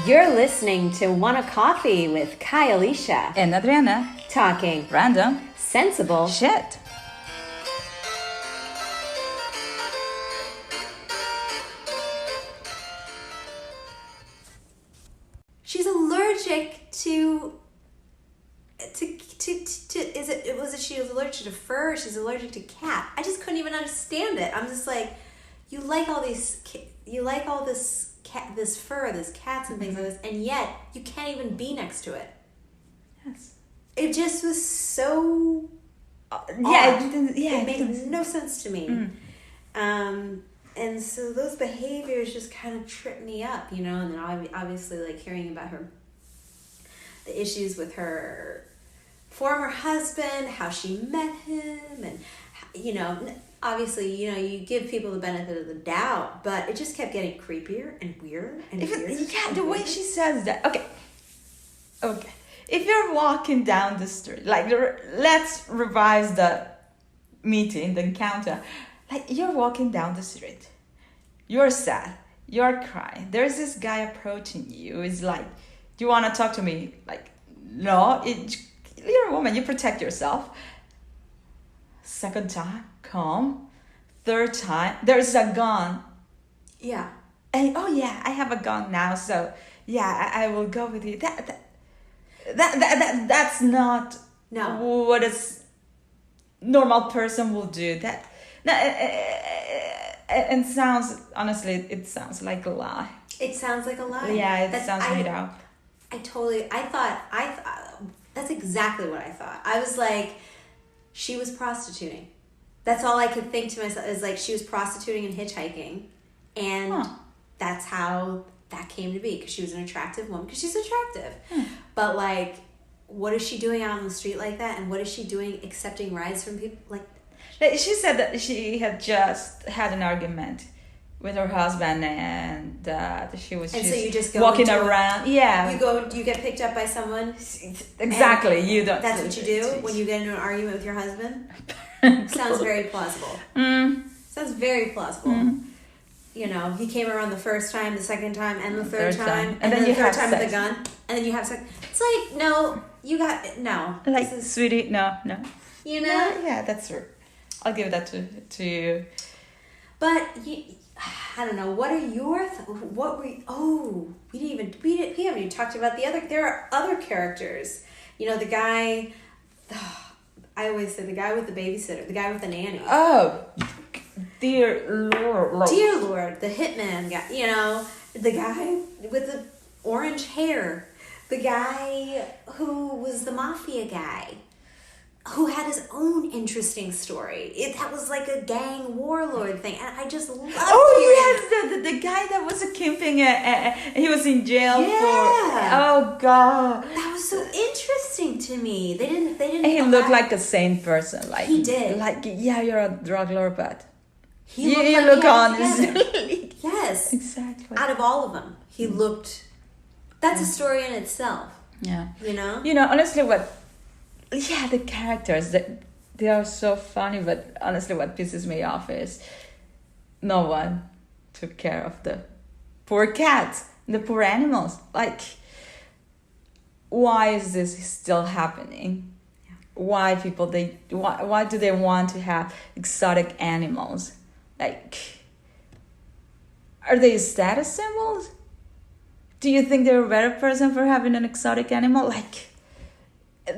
You're listening to Wanna Coffee with Kai Alicia. And Adriana. Talking Random. sensible shit. She's allergic to she was allergic to fur, she's allergic to cat. I just couldn't even understand it. I'm just like, you like all this fur, this cats and things like this, and yet you can't even be next to it. Yes. It just was so it made no sense to me. And so those behaviors just kind of tripped me up, and then obviously like hearing about the issues with her former husband, how she met him, and obviously, you give people the benefit of the doubt, but it just kept getting creepier and weirder and weirder. Yeah, the way she says that. Okay. If you're walking down the street, let's revise the meeting, the encounter. Like, you're walking down the street. You're sad. You're crying. There's this guy approaching you. He's like, do you want to talk to me? Like, no. You're a woman. You protect yourself. Second time, calm. Third time, there's a gun. Yeah. And, I have a gun now, so yeah, I will go with you. That's not what a normal person will do. And it sounds like a lie. It sounds like a lie. Yeah, it sounds made up. I thought that's exactly what I thought. I was like, she was prostituting. That's all I could think to myself, is like, she was prostituting and hitchhiking. And that's how that came to be, because she was an attractive woman, because she's attractive. But like, what is she doing out on the street like that? And what is she doing accepting rides from people? Like, she said that she had just had an argument with her husband, and she was so you just go walking around. Yeah, you get picked up by someone. Exactly. You don't. That's what you do when you get into an argument with your husband. Sounds very plausible. Sounds very plausible. He came around the first time, the second time, and the third time, and then the third time with the gun, and then you have sex. It's like, no, you got no. Like, sweetie, no. Yeah, that's true. I'll give that to you. But I don't know. What are your? We haven't even talked about the other. There are other characters. The guy. I always say the guy with the babysitter, the guy with the nanny. Oh, dear Lord! Dear Lord, the hitman guy. The guy with the orange hair, the guy who was the mafia guy, who had his own interesting story. That was like a gang warlord thing, and I just loved yes, the guy that was a kingpin, he was in jail for. Oh God, that was so interesting to me. They didn't. And he looked like a sane person. Like, he did. Like, yeah, you're a drug lord, but you look honest. Yes, exactly. Out of all of them, he looked. That's a story in itself. Yeah. Honestly, the characters, they are so funny, but honestly what pisses me off is no one took care of the poor cats, the poor animals. Like, why is this still happening? Yeah. Why why do they want to have exotic animals? Like, are they status symbols? Do you think they're a better person for having an exotic animal? Like,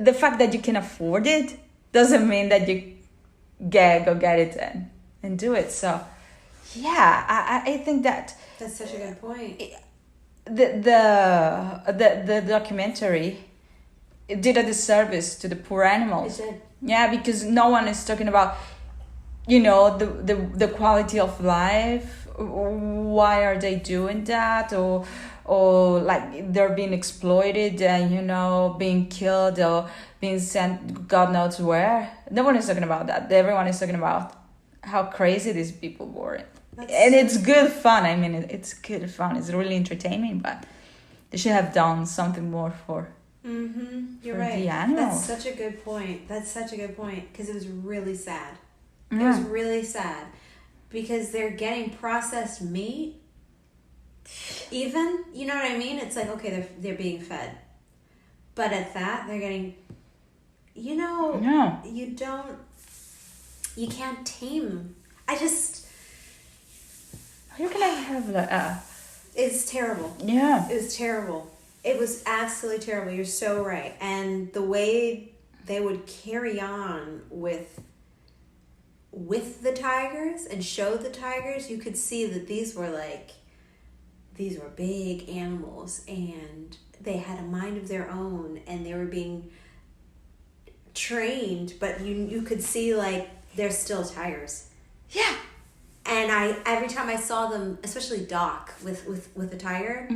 the fact that you can afford it doesn't mean that you go get it and do it. So, yeah, I think that's such a good point. The documentary, it did a disservice to the poor animals. It did. Yeah, because no one is talking about, the quality of life. Why are they doing that? Or like they're being exploited and being killed or being sent God knows where. No one is talking about that. Everyone is talking about how crazy these people were. And it's good fun. I mean, it's good fun. It's really entertaining, but they should have done something more for You're right. the animals. That's such a good point. Because it was really sad. It was really sad because they're getting processed meat Even, you know what I mean? It's like, okay, they're being fed. But at that, they're getting, No. you can't tame. How can I have that? It's terrible. Yeah. It was terrible. It was absolutely terrible. You're so right. And the way they would carry on with the tigers and show the tigers, you could see that these were big animals and they had a mind of their own and they were being trained, but you could see like they're still tigers. Yeah. And every time I saw them, especially Doc with the tiger,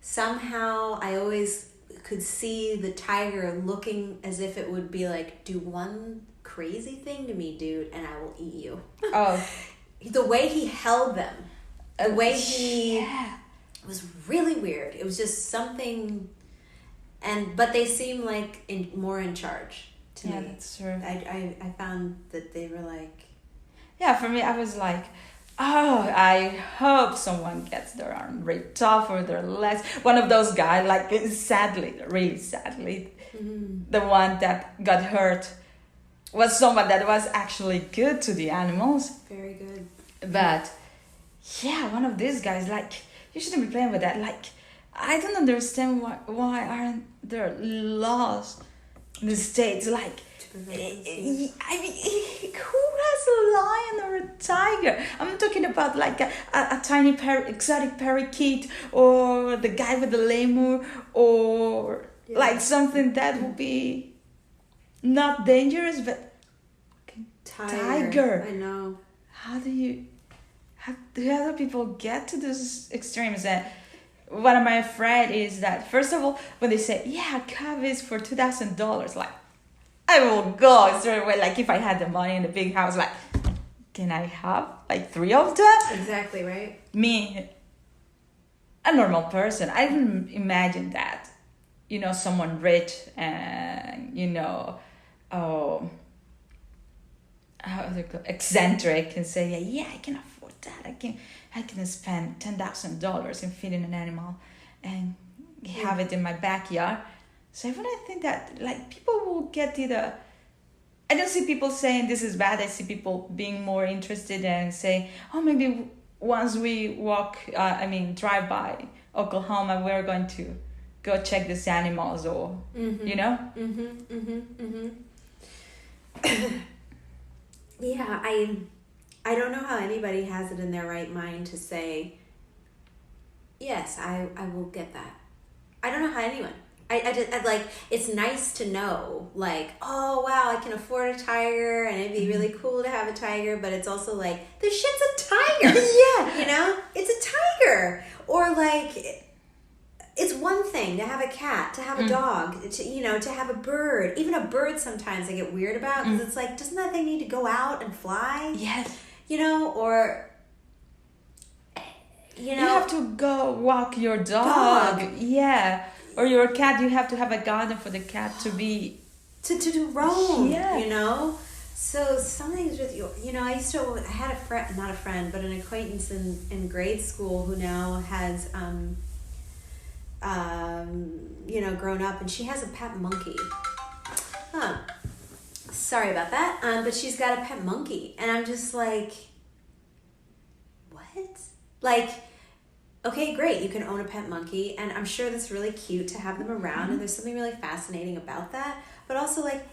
somehow I always could see the tiger looking as if it would be like, do one crazy thing to me, dude, and I will eat you. Oh. The way he held them, the way he was really weird. It was just something, but they seemed like more in charge to me. Yeah, that's true. I found that they were like. Yeah, for me, I was like, oh, I hope someone gets their arm ripped off or their legs. One of those guys, like, really sadly, the one that got hurt was someone that was actually good to the animals. Very good. But, yeah, one of these guys, like, you shouldn't be playing with that. Like, I don't understand why aren't there laws in the States, like, I mean, who has a lion or a tiger? I'm talking about like a tiny exotic parakeet or the guy with the lemur or like something that would be not dangerous but tiger. I know. How do other people get to those extremes? And what I'm afraid is that first of all, when they say, yeah, a cub is for $2,000, like, I will go straight away. Like if I had the money in the big house, like, can I have like 3 of them? Exactly, right? Me, a normal person, I wouldn't imagine that. Someone rich and eccentric can say, yeah, I can afford that. I can spend $10,000 in feeding an animal and have it in my backyard. So I wouldn't think that, like, people will get either. I don't see people saying this is bad. I see people being more interested and saying, oh, maybe once we drive by Oklahoma, we're going to go check these animals or, Yeah, I don't know how anybody has it in their right mind to say, yes, I will get that. I don't know how anyone. I like, it's nice to know, like, oh, wow, I can afford a tiger, and it'd be really cool to have a tiger, but it's also like, this shit's a tiger. Yeah. It's a tiger. Or, like, it's one thing to have a cat, to have a dog, to have a bird. Even a bird sometimes I get weird about, because it's like, doesn't that thing need to go out and fly? Yes. Or... You have to go walk your dog. Yeah. Or your cat, you have to have a garden for the cat to be... To roam, yeah. So something's with you. I had a friend, not a friend, but an acquaintance in grade school who now has, grown up, and she has a pet monkey. Sorry about that. But she's got a pet monkey, and I'm just like, what? Like... Okay, great. You can own a pet monkey, and I'm sure that's really cute to have them around, and there's something really fascinating about that. But also, like,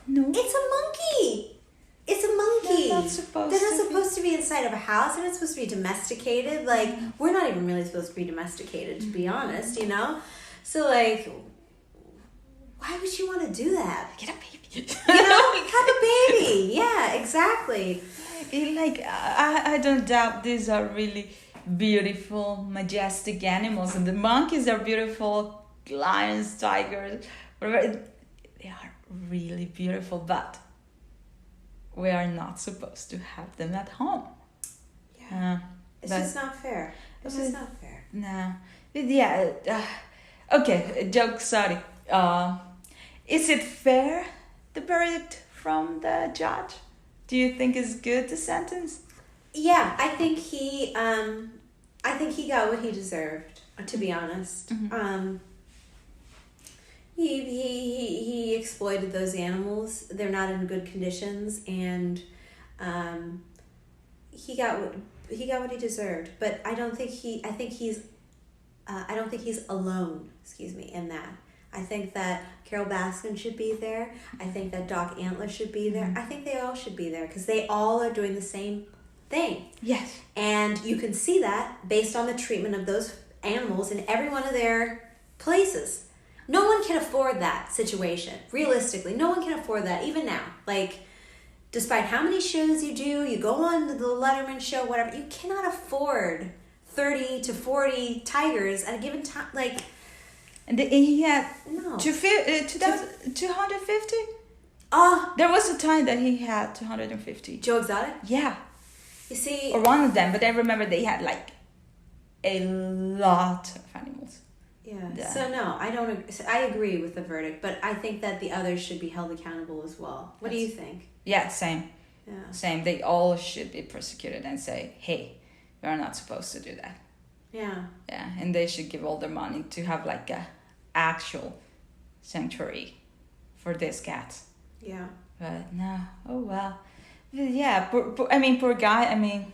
no, it's a monkey. It's a monkey. They're not supposed to be inside of a house. They're not supposed to be domesticated. Like, we're not even really supposed to be domesticated, to be honest, So, like, why would you want to do that? Get a baby. Have a baby. Yeah, exactly. Like, I don't doubt these are really... beautiful, majestic animals, and the monkeys are beautiful, lions, tigers, whatever. They are really beautiful, but we are not supposed to have them at home. Yeah, it's just not fair. It's just not fair. No, yeah. Okay, joke. Sorry. Is it fair, the verdict from the judge? Do you think it's good, the sentence? Yeah, I think I think he got what he deserved, to be honest. He exploited those animals. They're not in good conditions, and he got what he deserved. But I don't think I think he's alone. Excuse me, in that. I think that Carol Baskin should be there. I think that Doc Antler should be there. I think they all should be there because they all are doing the same thing. Yes. And you can see that based on the treatment of those animals in every one of their places. No one can afford that situation. Realistically, no one can afford that, even now. Like, despite how many shows you do, you go on the Letterman show, whatever, you cannot afford 30 to 40 tigers at a given time. Like, and he had no. 250? There was a time that he had 250. Joe Exotic? Yeah. You see... Or one of them, but I remember they had, like, a lot of animals. Yeah. So, no, I agree with the verdict, but I think that the others should be held accountable as well. What do you think? Yeah, same. Yeah. Same. They all should be prosecuted and say, hey, you're not supposed to do that. Yeah. Yeah, and they should give all their money to have, like, a actual sanctuary for these cats. Yeah. But no, oh well. But yeah, poor guy. I mean,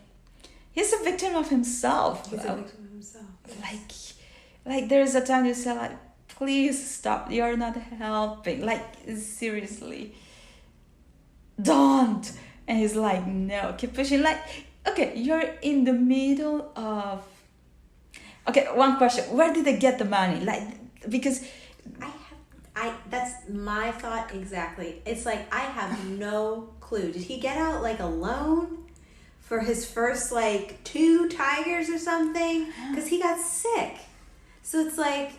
he's a victim of himself. He's a victim of himself. Yes. Like there's a time you say, like, please stop. You're not helping. Like, seriously, don't. And he's like, no, keep pushing. Like, okay, you're in the middle of. Okay, one question: where did they get the money? Like, because that's my thought exactly. It's like, I have no clue. Did he get out like a loan for his first like 2 tigers or something? Because he got sick. So it's like,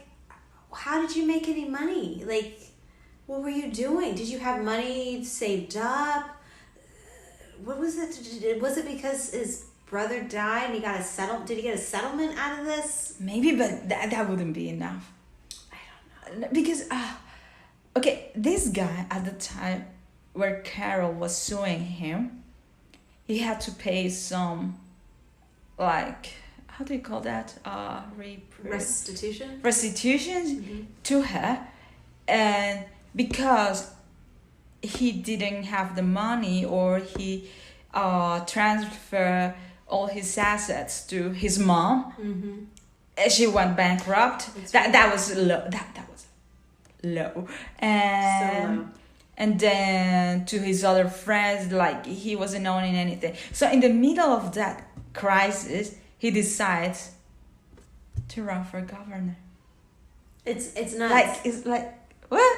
how did you make any money? Like, what were you doing? Did you have money saved up? What was it? Was it because his brother died and he got did he get a settlement out of this? Maybe, but that wouldn't be enough. I don't know. Because, okay, this guy at the time where Carol was suing him, he had to pay some, like, how do you call that? Restitution? Restitution to her. And because he didn't have the money, or he transferred all his assets to his mom, she went bankrupt. That was low. That was low. And so low. And then to his other friends, like, he wasn't owning anything. So in the middle of that crisis, he decides to run for governor. It's nuts. Like, it's like, what?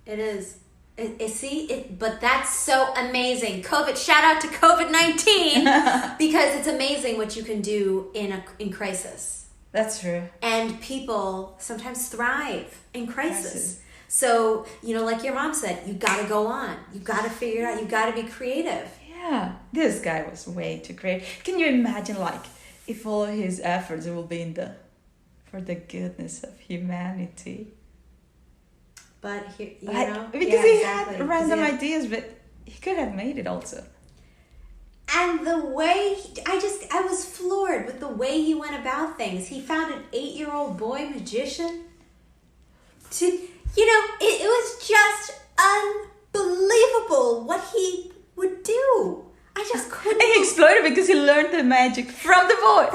It is. But that's so amazing. Shout out to COVID-19 because it's amazing what you can do in crisis. That's true. And people sometimes thrive in crisis. So, like your mom said, you got to go on. You got to figure it out. You got to be creative. Yeah, this guy was way too creative. Can you imagine, like, if all his efforts will be for the goodness of humanity? But because he had random ideas, but he could have made it also. And the way I was floored with the way he went about things. He found an 8-year-old boy magician. It was just unbelievable what he would do. I just couldn't. And he exploded because he learned the magic from the boy.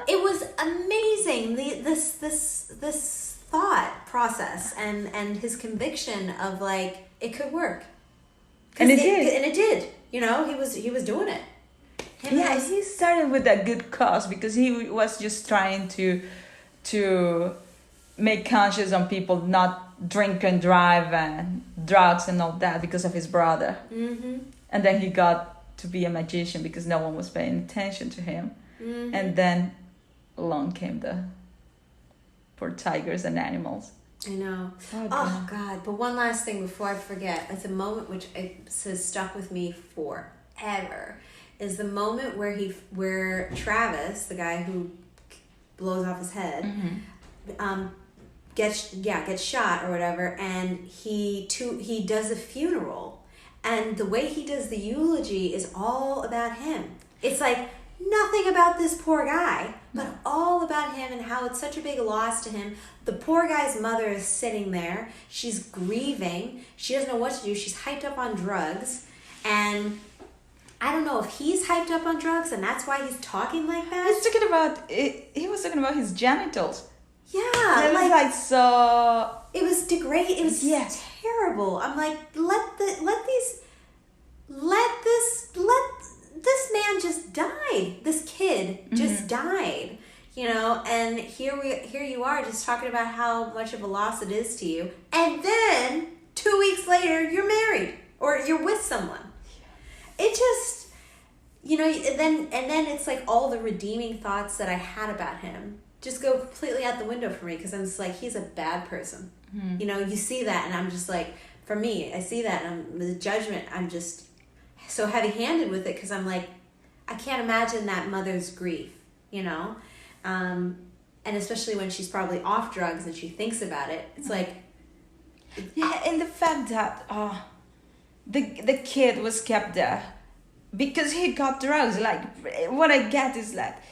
It was amazing. This thought process and his conviction of, like, it could work. And it did. And it did. He was doing it. He started with a good cause because he was just trying to make conscious on people not drink and drive and drugs and all that because of his brother. And then he got to be a magician because no one was paying attention to him. And then along came the poor tigers and animals. I know. Oh God. But one last thing before I forget. It's a moment which has stuck with me forever. Is the moment where Travis, the guy who blows off his head, gets shot or whatever, and he does a funeral, and the way he does the eulogy is all about him. It's like nothing about this poor guy, but all about him and how it's such a big loss to him. The poor guy's mother is sitting there. She's grieving. She doesn't know what to do. She's hyped up on drugs. And I don't know if he's hyped up on drugs and that's why he's talking like that. He was talking about his genitals. Yeah. It was like so... It was degrading. It was terrible. I'm like, let this man just died. This kid just died. You know, and here you are just talking about how much of a loss it is to you. And then 2 weeks later, you're married or you're with someone. It just, you know, and then it's like all the redeeming thoughts that I had about him just go completely out the window for me because I'm just like, he's a bad person. You know, you see that and I'm just like, for me, I see that and the judgment, I'm just so heavy-handed with it because I'm like, I can't imagine that mother's grief, you know? And especially when she's probably off drugs and she thinks about it, it's like... Yeah, and the fact that the kid was kept there because he got drugs. Like, what I get is that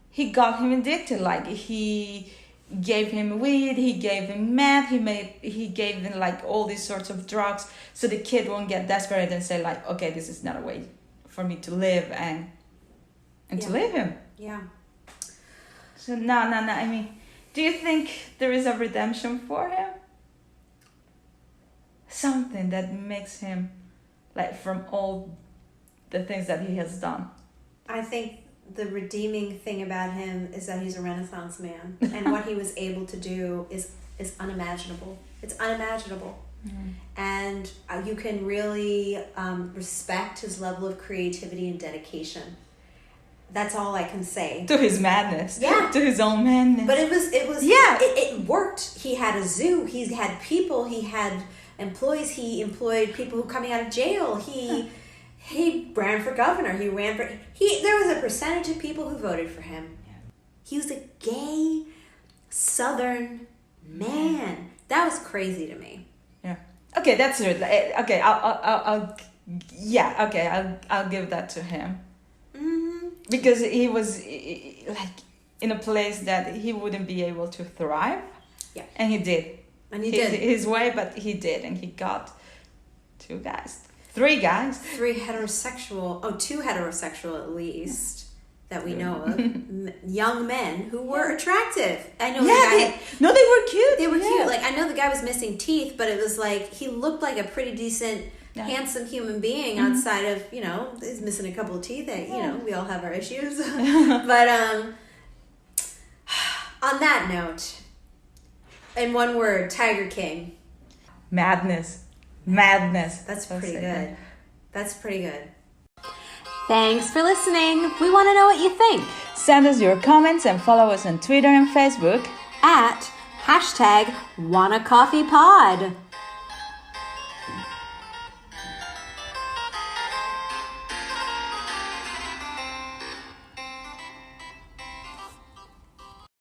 he got him addicted. Like, he gave him weed, he gave him meth, he gave him like all these sorts of drugs so the kid won't get desperate and say like, okay, this is not a way for me to live and to leave him. Yeah. So no. I mean, do you think there is a redemption for him? Something that makes him like from all the things that he has done. I think the redeeming thing about him is that he's a Renaissance man, and what he was able to do is unimaginable. It's unimaginable, and you can really respect his level of creativity and dedication. That's all I can say. To his madness. Yeah. To his own madness. But it was. Yeah. It worked. He had a zoo. He had people. He had employees. He employed people who coming out of jail. He ran for governor. There was a percentage of people who voted for him. Yeah. He was a gay Southern man. That was crazy to me. Yeah. Okay, that's it. Okay, I'll give that to him. Because he was like in a place that he wouldn't be able to thrive. Yeah. And he did. And he did. His way, but he did. And he got 3 guys. 3 heterosexual, 2 heterosexual at least, that we know of. Young men who were attractive. I know they were cute. They were cute. Like, I know the guy was missing teeth, but it was like, he looked like a pretty decent, handsome human being outside of, you know, he's missing a couple of teeth. You know, we all have our issues. But on that note, in one word, Tiger King. Madness. That's pretty good. That's pretty good. Thanks for listening. We want to know what you think. Send us your comments and follow us on Twitter and Facebook at #WannaCoffeePod.